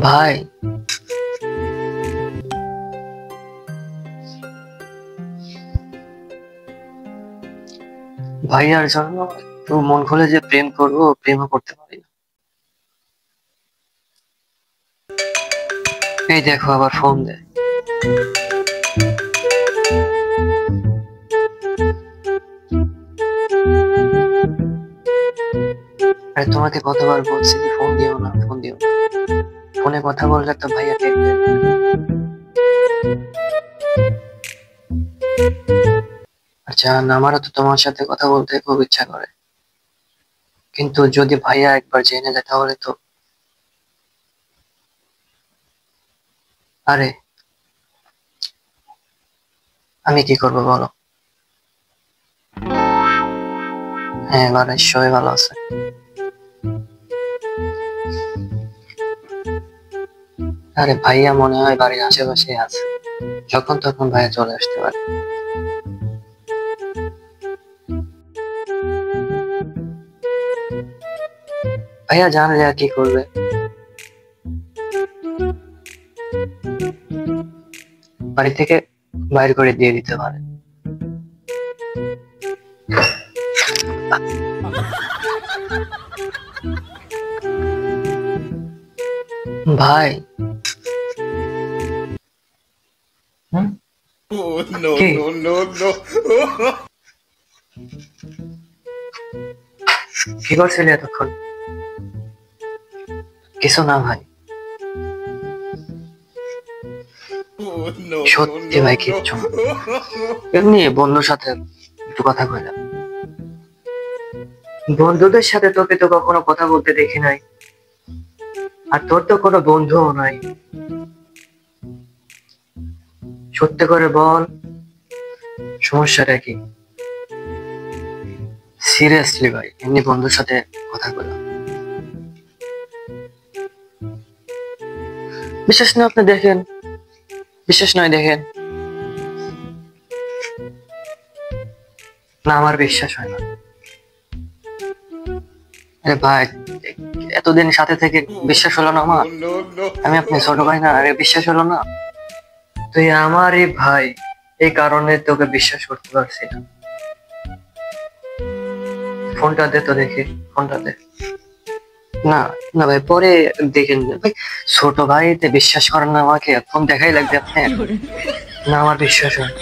ভাই ভাইয়ার জন্য একটু মন খুলে যে প্রেম করবো, প্রেমও করতে পারি না। এই দেখো আবার ফোন দেয়। আরে তোমাকে কতবার বলছি যে ফোন দিও না, ফোন দিও না। ফোনে কথা বললে তো ভাইয়া দেখবে। আচ্ছা, আমারও তো তোমার সাথে কথা বলতে খুব ইচ্ছা করে, কিন্তু যদি ভাইয়া একবার জেনে যায় তাহলে তো। আরে আমি কি করবো বলো? হ্যাঁ, বাড়ির সবাই ভালো আছে। আরে ভাইয়া মনে হয় বাড়ির আশেপাশে আছে, যখন তখন ভাইয়া চলে আসতে পারে। ভাইয়া জানলে আর কি করবে? বাড়ি থেকে বাইর করে দিয়ে দিতে পারে। ভাই Oh, no, কি no, no, no. কি করছিলি এতক্ষণ? কিছু না ভাই, Oh, no, সত্যি no, ভাই no, কিচ্ছু না। no. এমনি বন্ধুর সাথে একটু কথা কইলাম। বন্ধুদের সাথে তোকে তো কখনো কথা বলতে দেখি নাই, আর তোর তো কোনো বন্ধুও নাই। সত্যি করে বল, সমস্যাটা কি? সিরিয়াসলি ভাই, এমনি বন্ধুর সাথে কথা বললাম। বিশ্বাস না আপনি দেখেন, বিশ্বাস নয় দেখেন। না, আমার বিশ্বাস হয় না। আরে ভাই, এতদিন সাথে থেকে বিশ্বাস হলো না আমার? Oh, no, no. আমি আপনি ছোট ভাই না? আরে বিশ্বাস হলো না? তুই আমারই ভাই, এই কারণে তোকে বিশ্বাস করতে পারছি না। ফোনটা দে তো দেখি, ফোনটা দে। না না ভাই, পরে দেখেন ভাই। ছোট ভাইতে বিশ্বাস করেন না আমাকে? ফোন দেখাই লাগবে আপনি? না, আমার বিশ্বাস হয়।